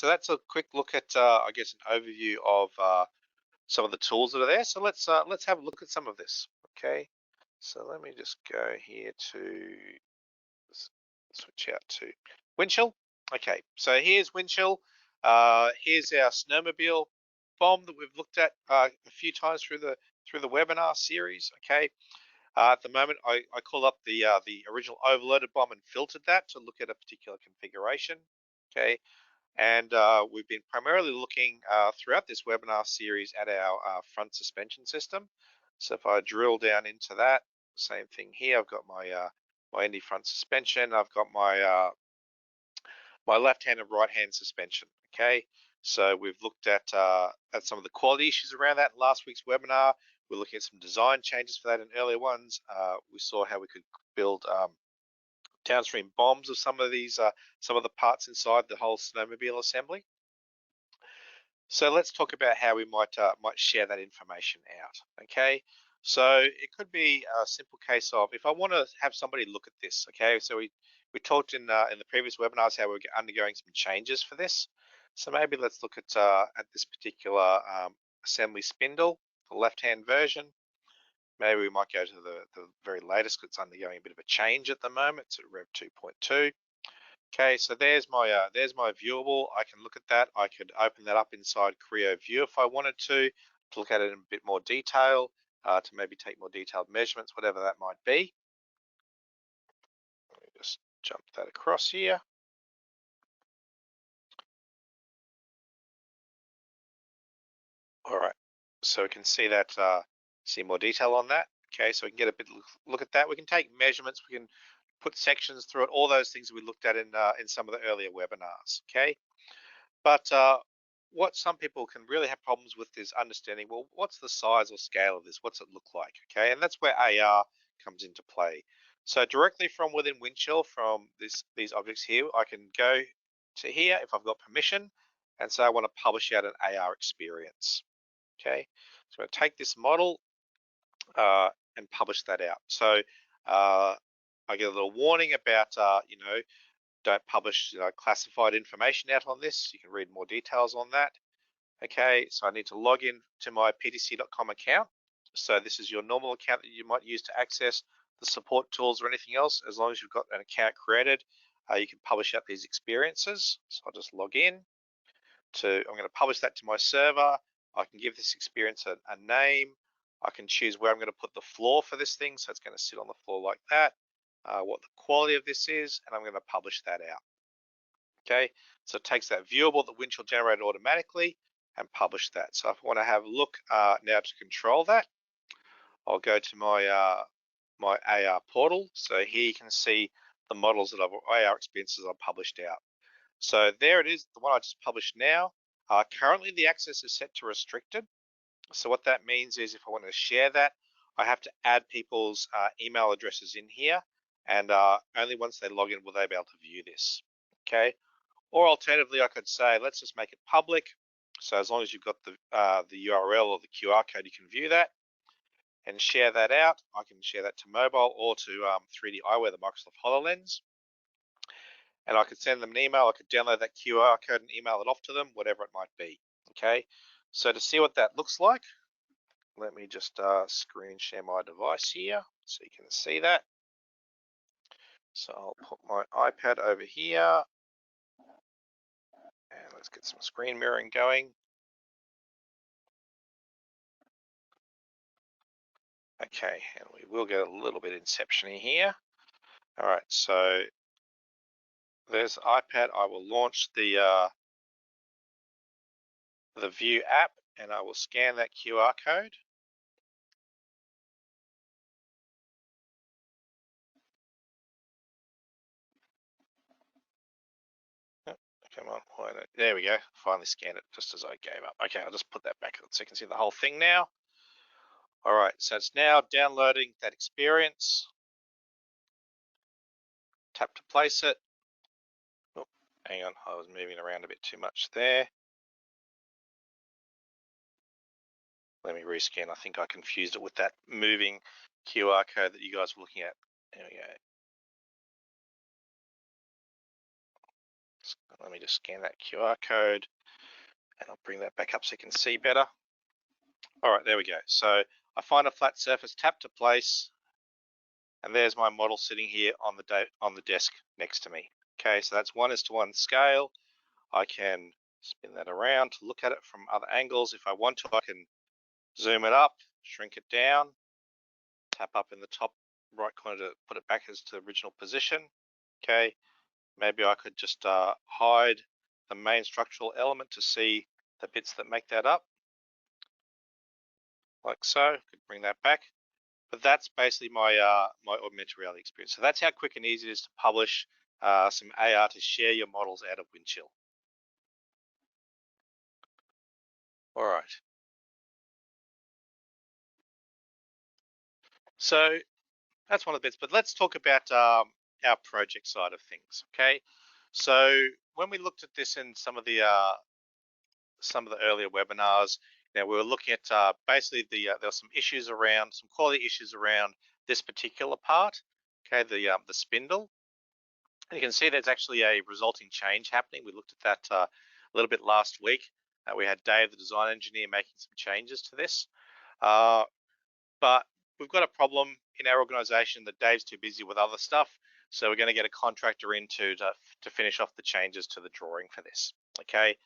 so that's a quick look at, I guess, an overview of some of the tools that are there. So let's have a look at some of this. Okay, so let me just go here to switch out to Windchill. Okay, so here's Windchill. Here's our snowmobile bomb that we've looked at a few times through the webinar series. Okay, at the moment I call up the original overloaded bomb and filtered that to look at a particular configuration. Okay, and we've been primarily looking throughout this webinar series at our front suspension system. So if I drill down into that, same thing here. I've got my my Indy front suspension. I've got my my left-hand and right-hand suspension. Okay, so we've looked at some of the quality issues around that in last week's webinar. We're looking at some design changes for that in earlier ones. We saw how we could build downstream bombs of some of these, some of the parts inside the whole snowmobile assembly. So let's talk about how we might share that information out. Okay, so it could be a simple case of if I want to have somebody look at this. Okay, so we talked in the previous webinars how we're undergoing some changes for this. So maybe let's look at this particular assembly spindle, the left-hand version. Maybe we might go to the very latest because it's undergoing a bit of a change at the moment. It's at Rev 2.2. Okay, so there's my viewable. I can look at that. I could open that up inside Creo View if I wanted to look at it in a bit more detail, to maybe take more detailed measurements, whatever that might be. Let me just jump that across here. All right, so we can see that, see more detail on that. Okay, so we can get a bit look at that. We can take measurements. We can put sections through it. All those things that we looked at in some of the earlier webinars. Okay, but what some people can really have problems with is understanding, well, what's the size or scale of this? What's it look like? Okay, and that's where AR comes into play. So directly from within Windchill, from these objects here, I can go to here if I've got permission, and say I want to publish out an AR experience. Okay, so I'm going to take this model and publish that out. So I get a little warning about, you know, don't publish classified information out on this. You can read more details on that. Okay, so I need to log in to my ptc.com account. So this is your normal account that you might use to access the support tools or anything else. As long as you've got an account created, you can publish out these experiences. So I'll just log in I'm going to publish that to my server. I can give this experience a name. I can choose where I'm going to put the floor for this thing. So it's going to sit on the floor like that. What the quality of this is, and I'm going to publish that out. Okay, so it takes that viewable that Windchill generated automatically and publish that. So if I want to have a look now to control that, I'll go to my my AR portal. So here you can see the models that AR experiences I've published out. So there it is, the one I just published now. Currently the access is set to restricted. So what that means is if I want to share that, I have to add people's email addresses in here, and only once they log in will they be able to view this. Okay, or alternatively, I could say, let's just make it public. So as long as you've got the URL or the QR code, you can view that and share that out. I can share that to mobile or to 3D eyewear, the Microsoft HoloLens. And I could send them an email. I could download that QR code and email it off to them, whatever it might be. Okay, so to see what that looks like, let me just screen share my device here so you can see that. So I'll put my iPad over here and let's get some screen mirroring going. Okay, and we will get a little bit inception-y here. All right, so there's the iPad. I will launch the View app, and I will scan that QR code. Oh, come on, there we go. Finally scanned it just as I gave up. Okay, I'll just put that back so you can see the whole thing now. All right, so it's now downloading that experience. Tap to place it. Oh, hang on, I was moving around a bit too much there. Let me rescan. I think I confused it with that moving QR code that you guys were looking at. There we go. Let me just scan that QR code and I'll bring that back up so you can see better. All right, there we go. So I find a flat surface, tap to place, and there's my model sitting here on the desk next to me. Okay, so that's 1:1 scale. I can spin that around to look at it from other angles. If I want to, I can zoom it up, shrink it down, tap up in the top right corner to put it back as to the original position. Okay, maybe I could just hide the main structural element to see the bits that make that up, like so. Could bring that back. But that's basically my my augmented reality experience. So that's how quick and easy it is to publish some AR to share your models out of Windchill. All right. So that's one of the bits. But let's talk about our project side of things. Okay. So when we looked at this in some of the earlier webinars, we were looking at basically there were some issues around, some quality issues around this particular part. Okay, the spindle. And you can see there's actually a resulting change happening. We looked at that a little bit last week. We had Dave, the design engineer, making some changes to this. But we've got a problem in our organization that Dave's too busy with other stuff. So we're going to get a contractor in to finish off the changes to the drawing for this. Okay.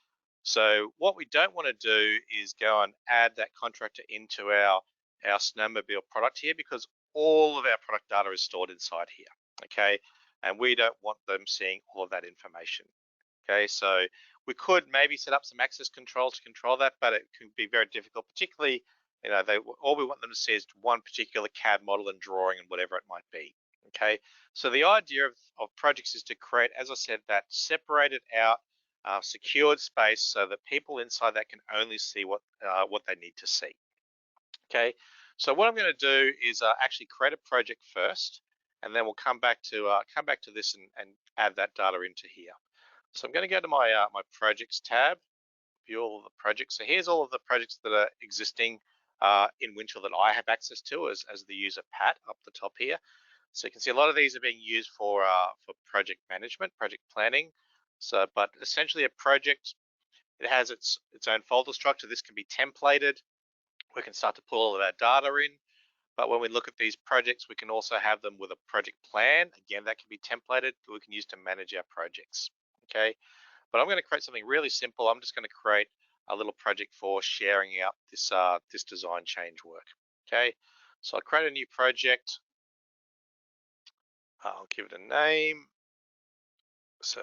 So what we don't want to do is go and add that contractor into our snowmobile product here, because all of our product data is stored inside here. Okay. And we don't want them seeing all of that information. Okay. So we could maybe set up some access control to control that, but it can be very difficult, particularly, all we want them to see is one particular CAD model and drawing and whatever it might be. Okay. So the idea of projects is to create, as I said, that separated out secured space so that people inside that can only see what they need to see. Okay, so what I'm going to do is actually create a project first, and then we'll come back to this and add that data into here. So I'm going to go to my my projects tab, view all of the projects. So here's all of the projects that are existing in Windchill that I have access to as the user, Pat, up the top here. So you can see a lot of these are being used for project management, project planning. So, but essentially a project, it has its own folder structure. This can be templated. We can start to pull all of our data in. But when we look at these projects, we can also have them with a project plan. Again, that can be templated that we can use to manage our projects. Okay, but I'm going to create something really simple. I'm just going to create a little project for sharing out this this design change work. Okay, so I'll create a new project. I'll give it a name. So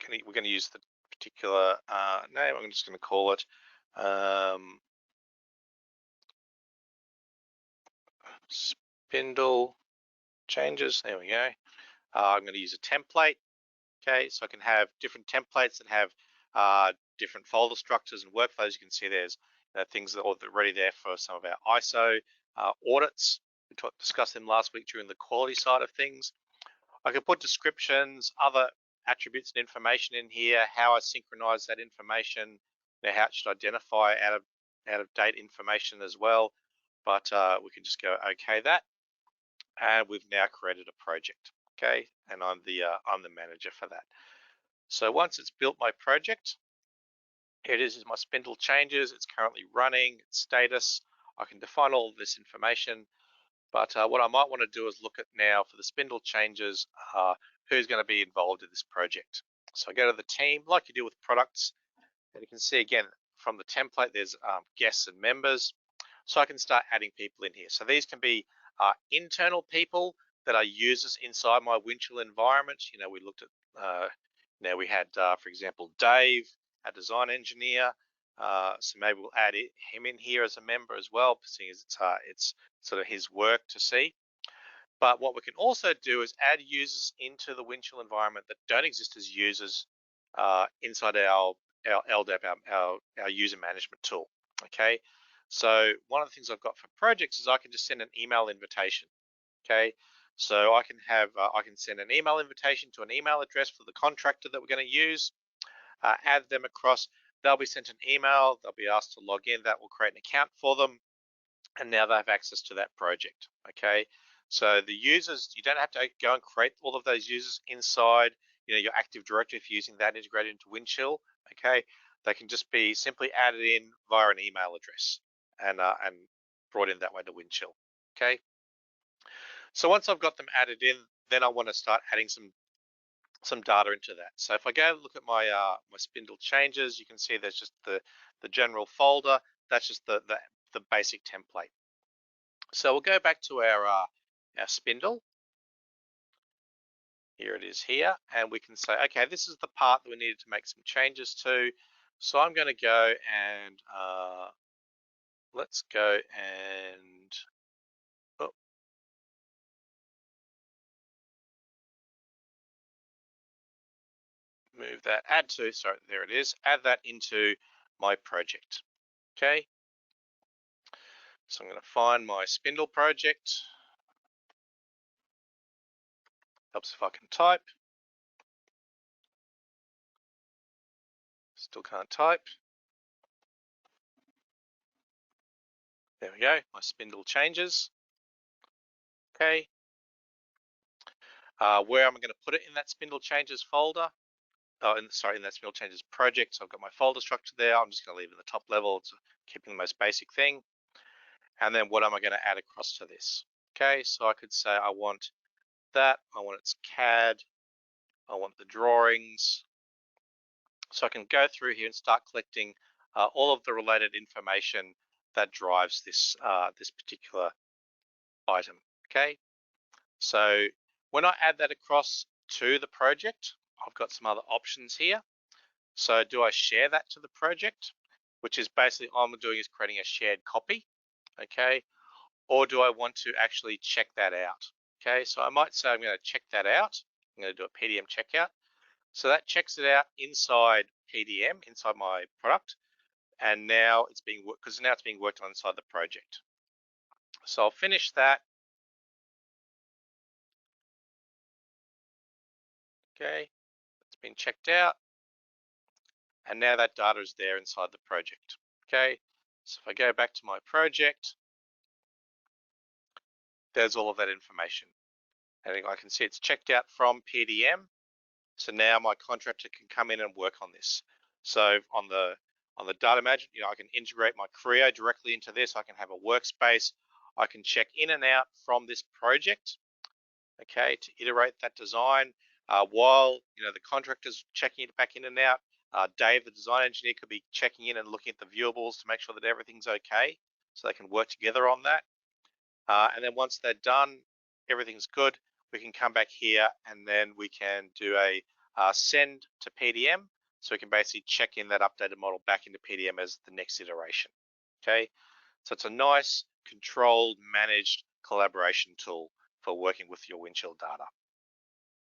we're going to use the particular name. I'm just going to call it spindle changes. There we go. I'm going to use a template. Okay, so I can have different templates that have different folder structures and workflows. You can see there's things that are already there for some of our ISO audits. We discussed them last week during the quality side of things. I can put descriptions, other attributes and information in here, how I synchronize that information, how it should identify out of date information as well. But we can just go okay that, and we've now created a project. Okay, and I'm the manager for that. So once it's built my project, here it is my spindle changes. It's currently running, its status. I can define all of this information. But what I might want to do is look at now for the spindle changes, who's going to be involved in this project. So I go to the team, like you do with products, and you can see again from the template, there's guests and members. So I can start adding people in here. So these can be internal people that are users inside my Windchill environment. We looked at, we had, for example, Dave, our design engineer. So maybe we'll add him in here as a member as well, seeing as it's sort of his work to see. But what we can also do is add users into the Windchill environment that don't exist as users inside our LDAP, our user management tool. Okay, so one of the things I've got for projects is I can just send an email invitation. Okay, so I can send an email invitation to an email address for the contractor that we're going to use, add them across. They'll be sent an email. They'll be asked to log in. That will create an account for them, and now they have access to that project. Okay, so the users, you don't have to go and create all of those users inside your Active Directory, if you're using that integrated into Windchill, okay, they can just be simply added in via an email address and brought in that way to Windchill. Okay. So once I've got them added in, then I want to start adding some data into that. So if I go look at my my spindle changes, you can see there's just the general folder. That's just the basic template. So we'll go back to our spindle. Here it is here, and we can say, okay, this is the part that we needed to make some changes to. So I'm going to go and let's go and oh, move that, add to, sorry, there it is, add that into my project. Okay, so I'm going to find my spindle project. Helps if I can type. Still can't type. There we go, my spindle changes. Okay, where am I going to put it in that spindle changes folder? Oh, sorry, in that spindle changes project. So I've got my folder structure there. I'm just going to leave it in the top level. It's keeping the most basic thing. And then what am I going to add across to this? Okay, so I could say I want that. I want its CAD. I want the drawings. So I can go through here and start collecting all of the related information that drives this particular item. Okay, so when I add that across to the project, I've got some other options here. So do I share that to the project, which is basically all I'm doing is creating a shared copy, okay? Or do I want to actually check that out? Okay, so I might say I'm going to check that out. I'm going to do a PDM checkout. So that checks it out inside PDM, inside my product, and now it's being worked, because now it's being worked on inside the project. So I'll finish that. Okay, it's been checked out, and now that data is there inside the project. Okay, so if I go back to my project, there's all of that information. And I can see it's checked out from PDM. So now my contractor can come in and work on this. So on the data management, I can integrate my Creo directly into this. I can have a workspace. I can check in and out from this project, okay, to iterate that design while the contractor's checking it back in and out. Dave, the design engineer, could be checking in and looking at the viewables to make sure that everything's okay, so they can work together on that. And then once they're done, everything's good, we can come back here and then we can do a send to PDM. So we can basically check in that updated model back into PDM as the next iteration. Okay, so it's a nice, controlled, managed collaboration tool for working with your Windchill data.